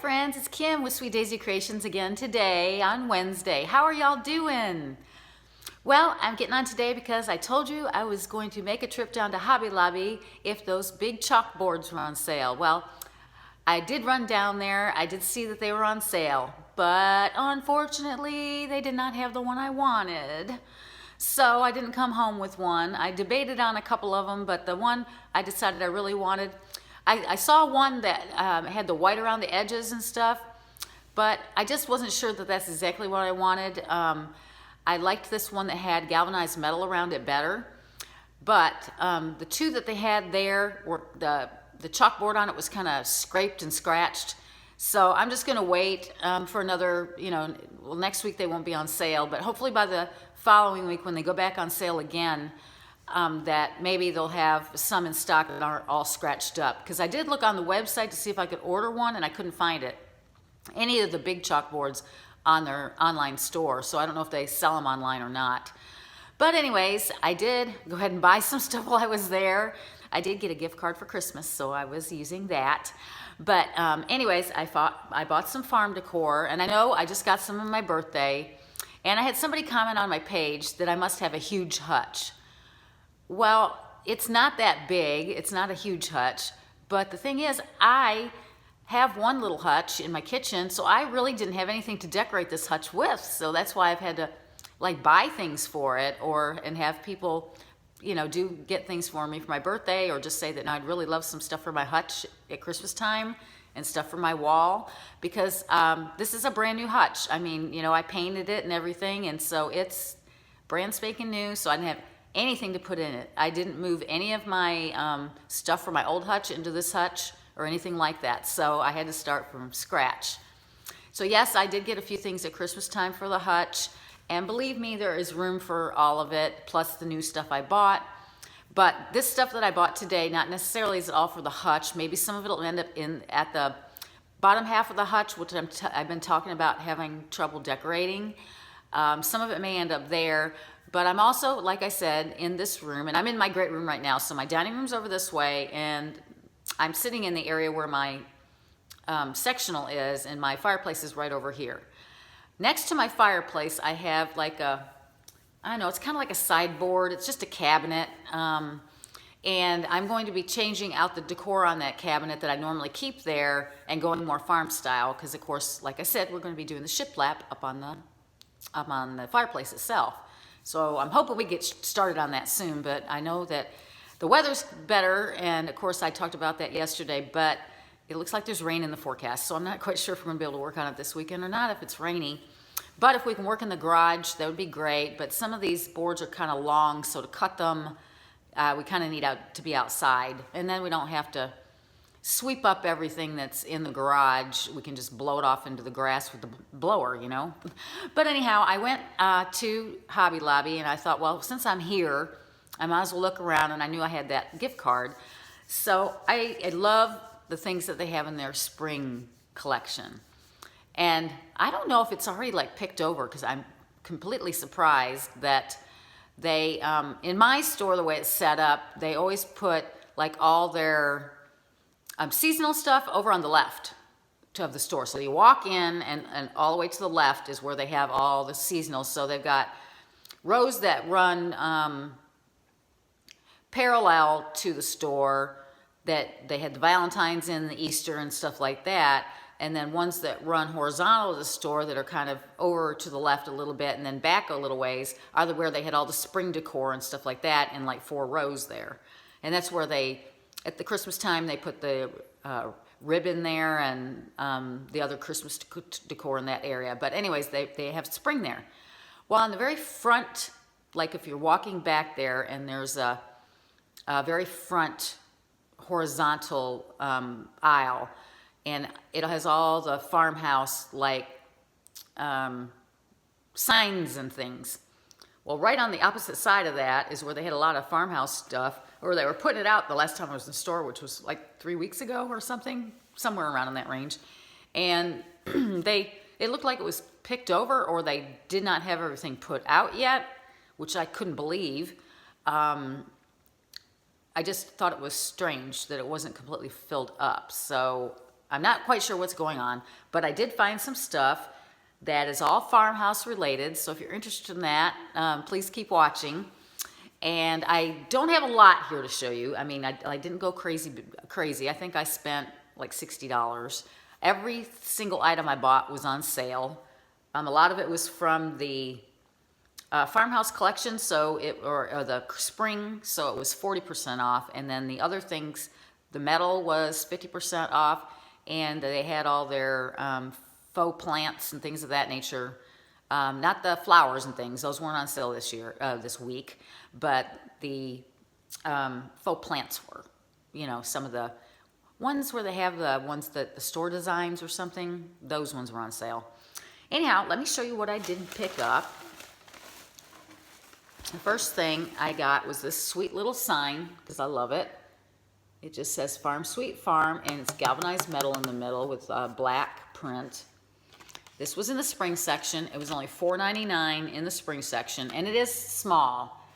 friends, it's Kim with Sweet Daisy Creations again today on Wednesday. How are y'all doing? Well, I'm getting on today because I told you I was going to make a trip down to Hobby Lobby if those big chalkboards were on sale. Well, I did run down there. I did see that they were on sale, but unfortunately they did not have the one I wanted. So I didn't come home with one. I debated on a couple of them, but the one I decided I really wanted, I saw one that had the white around the edges and stuff, but I just wasn't sure that that's exactly what I wanted. I liked this one that had galvanized metal around it better, but the two that they had there were the chalkboard on it was kind of scraped and scratched. So I'm just gonna wait for another, well, next week they won't be on sale, but hopefully by the following week when they go back on sale again, that maybe they'll have some in stock that aren't all scratched up. Because I did look on the website to see if I could order one and I couldn't find it. Any of the big chalkboards on their online store. So I don't know if they sell them online or not. But anyways, I did go ahead and buy some stuff while I was there. I did get a gift card for Christmas, so I was using that. But anyways, I bought some farm decor, and I know I just got some on my birthday. And I had somebody comment on my page that I must have a huge hutch. Well, it's not that big. It's not a huge hutch. But the thing is, I have one little hutch in my kitchen, so I really didn't have anything to decorate this hutch with. So that's why I've had to buy things for it and have people, get things for me for my birthday, or just say that I'd really love some stuff for my hutch at Christmas time and stuff for my wall, because this is a brand new hutch. I mean, I painted it and everything, and so it's brand spanking new, so I didn't have anything to put in it. I didn't move any of my stuff from my old hutch into this hutch or anything like that, so I had to start from scratch. So yes, I did get a few things at Christmas time for the hutch, and believe me, there is room for all of it, plus the new stuff I bought. But this stuff that I bought today, not necessarily is it all for the hutch. Maybe some of it will end up at the bottom half of the hutch, which I've been talking about having trouble decorating. Some of it may end up there, but I'm also, like I said, in this room, and I'm in my great room right now. So my dining room's over this way, and I'm sitting in the area where my sectional is, and my fireplace is right over here. Next to my fireplace, I have I don't know, it's kind of like a sideboard. It's just a cabinet. And I'm going to be changing out the decor on that cabinet that I normally keep there and going more farm style, because of course, like I said, we're going to be doing the shiplap up on the fireplace itself. So I'm hoping we get started on that soon, but I know that the weather's better, and of course I talked about that yesterday, but it looks like there's rain in the forecast, so I'm not quite sure if we're going to be able to work on it this weekend or not if it's rainy. But if we can work in the garage, that would be great. But some of these boards are kind of long, so to cut them, we kind of need to be outside. And then we don't have to sweep up everything that's in the garage. We can just blow it off into the grass with the blower, But anyhow, I went to Hobby Lobby, and I thought, well, since I'm here, I might as well look around, and I knew I had that gift card. So I love the things that they have in their spring collection. And I don't know if it's already picked over, because I'm completely surprised that they, in my store, the way it's set up, they always put all their seasonal stuff over on the left of the store. So you walk in, and all the way to the left is where they have all the seasonals. So they've got rows that run parallel to the store, that they had the Valentine's and the Easter and stuff like that. And then ones that run horizontal to the store that are kind of over to the left a little bit and then back a little ways are where they had all the spring decor and stuff like that in 4 rows there. And that's where at the Christmas time, they put the ribbon there and the other Christmas decor in that area. But anyways, they have spring there. Well, on the very front, if you're walking back there, and there's a very front horizontal aisle, and it has all the Farmhouse signs and things. Well, right on the opposite side of that is where they had a lot of Farmhouse stuff, or they were putting it out the last time I was in the store, which was 3 weeks ago or something, somewhere around in that range. And it looked like it was picked over, or they did not have everything put out yet, which I couldn't believe. I just thought it was strange that it wasn't completely filled up. So I'm not quite sure what's going on, but I did find some stuff that is all farmhouse related. So if you're interested in that, please keep watching. And I don't have a lot here to show you. I mean, I didn't go crazy. I think I spent like $60. Every single item I bought was on sale. A lot of it was from the Farmhouse collection, or the spring, so it was 40% off. And then the other things, the metal was 50% off, and they had all their faux plants and things of that nature. Not the flowers and things; those weren't on sale this week. But the faux plants were. You know, some of the ones where they have the ones that the store designs or something. Those ones were on sale. Anyhow, let me show you what I did pick up. The first thing I got was this sweet little sign, because I love it. It just says Farm Sweet Farm, and it's galvanized metal in the middle with black print. This was in the spring section. It was only $4.99 in the spring section, and it is small.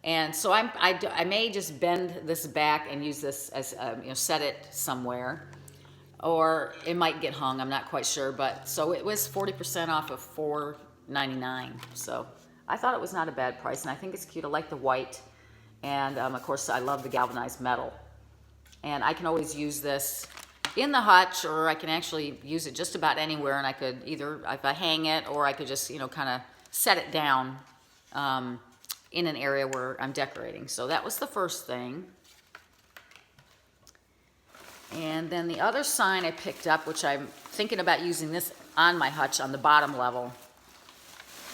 And so I may just bend this back and use this as, set it somewhere. Or it might get hung, I'm not quite sure. But so it was 40% off of $4.99. So I thought it was not a bad price, and I think it's cute. I like the white, and of course I love the galvanized metal. And I can always use this in the hutch, or I can actually use it just about anywhere, and I could either, if I hang it, or I could just, kind of set it down in an area where I'm decorating. So that was the first thing. And then the other sign I picked up, which I'm thinking about using this on my hutch on the bottom level,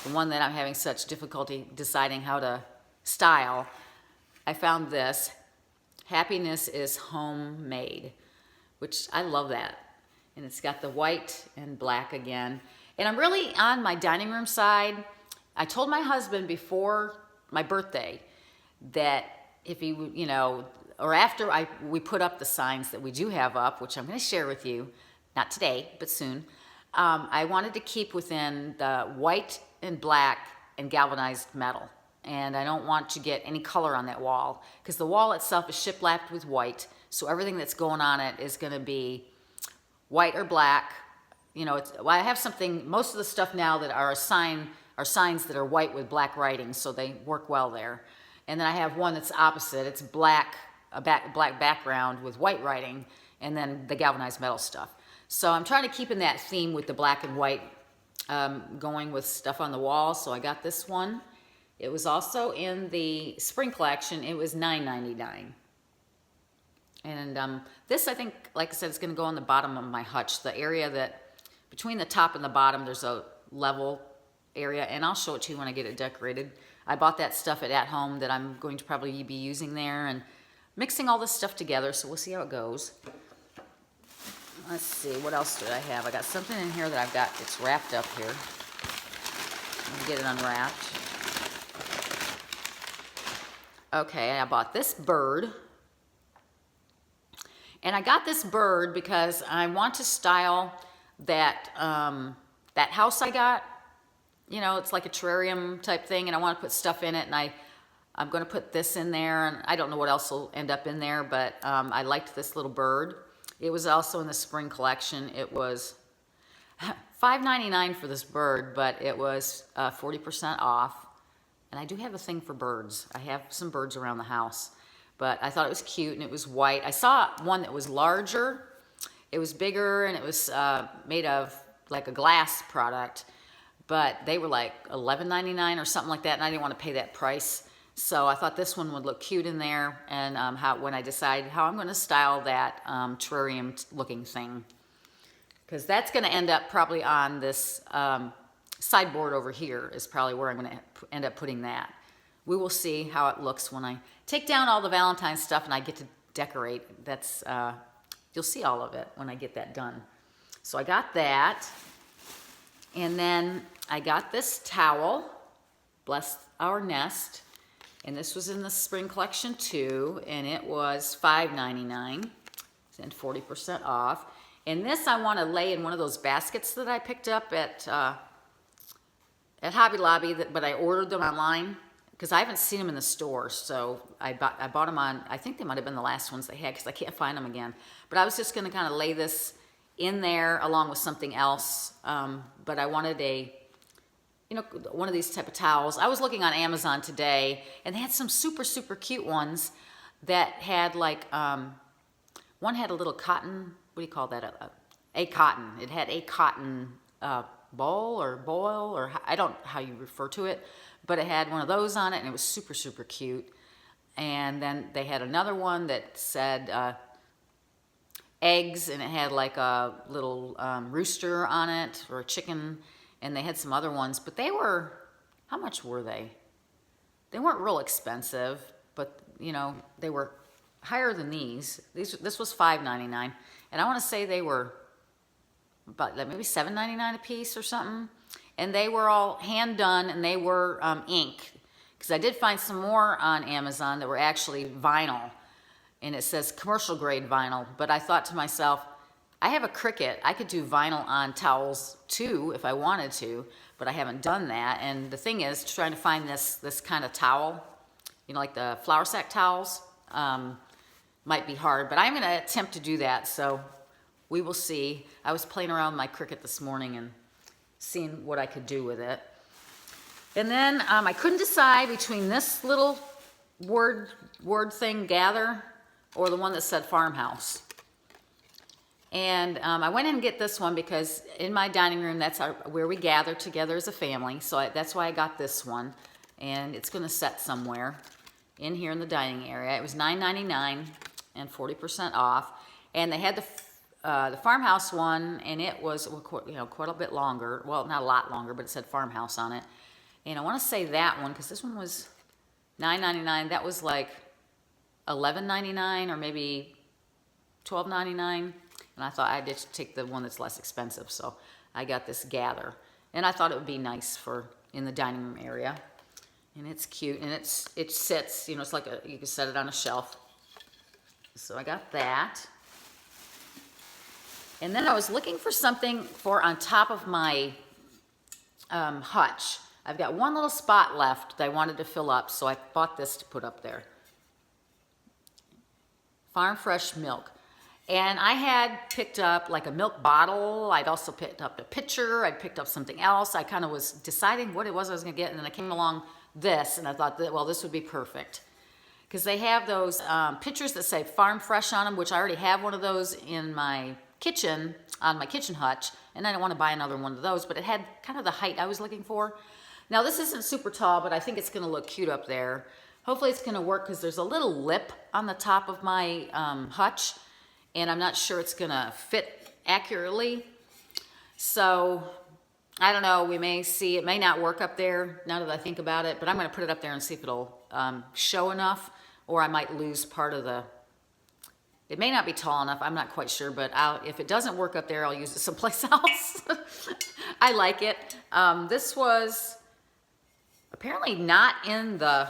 the one that I'm having such difficulty deciding how to style, I found this, Happiness is Homemade, which I love that. And it's got the white and black again. And I'm really on my dining room side. I told my husband before my birthday that if he, or after we put up the signs that we do have up, which I'm going to share with you, not today, but soon, I wanted to keep within the white and black and galvanized metal. And I don't want to get any color on that wall, because the wall itself is shiplapped with white, so everything that's going on it is going to be white or black. I have something, most of the stuff now that are signs that are white with black writing, so they work well there. And then I have one that's opposite. It's black, black background with white writing, and then the galvanized metal stuff. So I'm trying to keep in that theme with the black and white, going with stuff on the wall. So I got this one. It was also in the spring collection. It was $9.99. And this, I think, like I said, is going to go on the bottom of my hutch. The area that, between the top and the bottom, there's a level area, and I'll show it to you when I get it decorated. I bought that stuff at home that I'm going to probably be using there, and mixing all this stuff together, so we'll see how it goes. Let's see, what else did I have? I got something in here that I've got, it's wrapped up here. Let me get it unwrapped. Okay, I bought this bird. And I got this bird because I want to style that, that house I got. It's like a terrarium type thing, and I want to put stuff in it, and I'm going to put this in there, and I don't know what else will end up in there, but I liked this little bird. It was also in the spring collection. It was $5.99 for this bird, but it was 40% off. And I do have a thing for birds. I have some birds around the house, but I thought it was cute, and it was white. I saw one that was larger. It was bigger, and it was made of like a glass product, but they were like $11.99 or something like that, and I didn't want to pay that price. So I thought this one would look cute in there, and when I decide how I'm going to style that terrarium looking thing, because that's going to end up probably on this sideboard over here is probably where I'm going to end up putting that. We will see how it looks when I take down all the Valentine's stuff and I get to decorate. That's you'll see all of it when I get that done. So I got that, and then I got this towel, Bless Our Nest, and this was in the spring collection too, and it was $5.99 and 40% off. And this I want to lay in one of those baskets that I picked up at Hobby Lobby, but I ordered them online because I haven't seen them in the store. So I bought them on, I think they might have been the last ones they had because I can't find them again. But I was just going to kind of lay this in there along with something else. But I wanted one of these type of towels. I was looking on Amazon today, and they had some super, super cute ones that had like, one had a little cotton, what do you call that? A cotton. It had a cotton bowl or boil, or I don't know how you refer to it, but it had one of those on it, and it was super, super cute. And then they had another one that said eggs, and it had like a little rooster on it, or a chicken. And they had some other ones, but they were, how much were they? They weren't real expensive, but you know, they were higher than these. This was $5.99, and I want to say they were about maybe $7.99 a piece or something. And they were all hand done, and they were ink, because I did find some more on Amazon that were actually vinyl, and it says commercial grade vinyl. But I thought to myself, I have a Cricut. I could do vinyl on towels too if I wanted to, but I haven't done that. And the thing is, trying to find this kind of towel, you know, like the flour sack towels, might be hard, but I'm going to attempt to do that. So we will see. I was playing around with my Cricut this morning and seeing what I could do with it. And then I couldn't decide between this little word thing, gather, or the one that said farmhouse. And I went in and get this one because in my dining room, that's where we gather together as a family. So that's why I got this one. And it's going to set somewhere in here in the dining area. It was $9.99 and 40% off. And they had the farmhouse one, and it was quite a bit longer. Well, not a lot longer, but it said farmhouse on it. And I want to say that one, because this one was $9.99. That was like $11.99 or maybe $12.99. And I thought I'd just take the one that's less expensive. So I got this gather. And I thought it would be nice for in the dining room area. And it's cute. And it sits, you know, it's like you can set it on a shelf. So I got that. And then I was looking for something for on top of my hutch. I've got one little spot left that I wanted to fill up. So I bought this to put up there. Farm Fresh Milk. And I had picked up like a milk bottle. I'd also picked up a pitcher. I'd picked up something else. I kind of was deciding what it was I was going to get. And then I came along this, and I thought that, well, this would be perfect. Because they have those pitchers that say Farm Fresh on them, which I already have one of those in my kitchen, on my kitchen hutch. And I didn't want to buy another one of those, but it had kind of the height I was looking for. Now, this isn't super tall, but I think it's going to look cute up there. Hopefully it's going to work, because there's a little lip on the top of my hutch. And I'm not sure it's gonna fit accurately. So, I don't know, we may see, it may not work up there now that I think about it, but I'm gonna put it up there and see if it'll show enough, or I might lose part of the, it may not be tall enough, I'm not quite sure, but if it doesn't work up there, I'll use it someplace else. I like it. This was apparently not in the,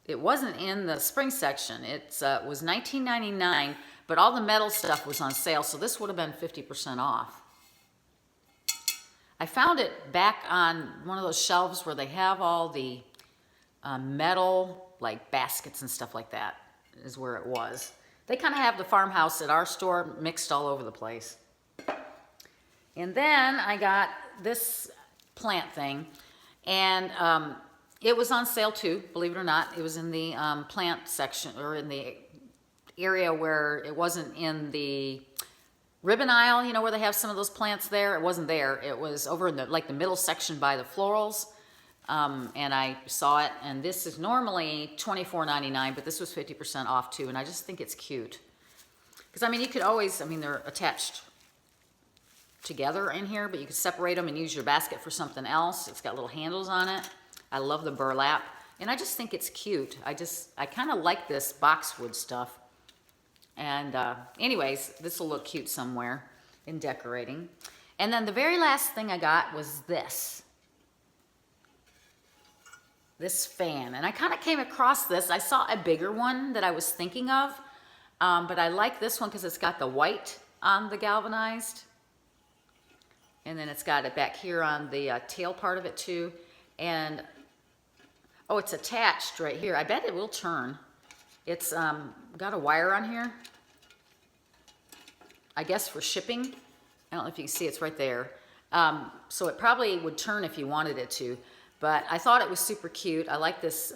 it wasn't in the spring section. It was $19.99, but all the metal stuff was on sale, so this would have been 50% off. I found it back on one of those shelves where they have all the metal, like baskets and stuff like that, is where it was. They kind of have the farmhouse at our store mixed all over the place. And then I got this plant thing, and it was on sale too, believe it or not. It was in the plant section, or in the area where it wasn't in the ribbon aisle, you know, where they have some of those plants there. It wasn't there. It was over in the like the middle section by the florals. And I saw it, and this is normally $24.99, but this was 50% off too, and I just think it's cute. Because, I mean, you could always, I mean, they're attached together in here, but you could separate them and use your basket for something else. It's got little handles on it. I love the burlap, and I just think it's cute. I kind of like this boxwood stuff. And anyways, this will look cute somewhere in decorating. And then the very last thing I got was this fan. And I kind of came across this. I saw a bigger one that I was thinking of, but I like this one because it's got the white on the galvanized. And then it's got it back here on the tail part of it too. And, oh, it's attached right here. I bet it will turn. It's got a wire on here. I guess for shipping. I don't know if you can see, it's right there. So it probably would turn if you wanted it to, but I thought it was super cute. I like this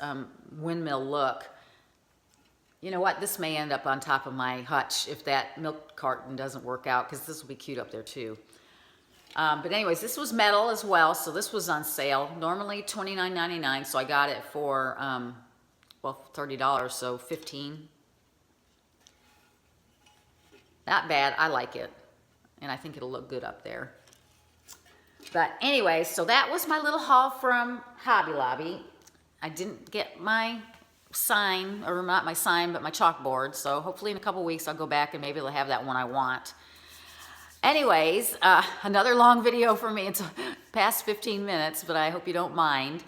windmill look. You know what, this may end up on top of my hutch if that milk carton doesn't work out, because this will be cute up there too. But anyways, this was metal as well, so this was on sale. Normally $29.99, so I got it for, well, $30, so $15. Not bad, I like it. And I think it'll look good up there. But anyway, so that was my little haul from Hobby Lobby. I didn't get my sign, or not my sign, but my chalkboard. So hopefully in a couple weeks I'll go back and maybe they'll have that one I want. Anyways, another long video for me. It's past 15 minutes, but I hope you don't mind.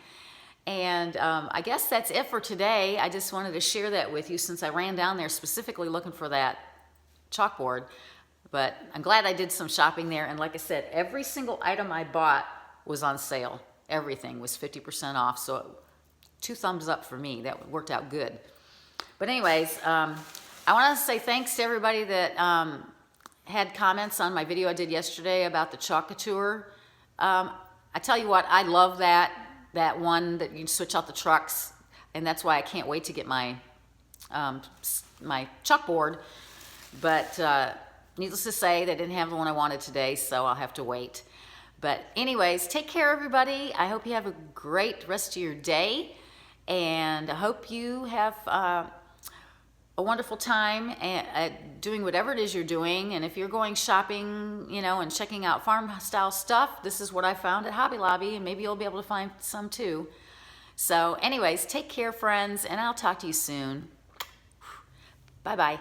And I guess that's it for today. I just wanted to share that with you since I ran down there specifically looking for that chalkboard. But I'm glad I did some shopping there. And like I said, every single item I bought was on sale. Everything was 50% off. So 2 thumbs up for me. That worked out good. But anyways, I want to say thanks to everybody that had comments on my video I did yesterday about the Chalkature. I tell you what, I love that one that you switch out the trucks, and that's why I can't wait to get my my chalkboard. But needless to say, they didn't have the one I wanted today, so I'll have to wait. But anyways, take care, everybody. I hope you have a great rest of your day, and I hope you have a wonderful time doing whatever it is you're doing. And if you're going shopping, you know, and checking out farm style stuff, this is what I found at Hobby Lobby, and maybe you'll be able to find some too. So anyways, take care, friends, and I'll talk to you soon. Bye-bye.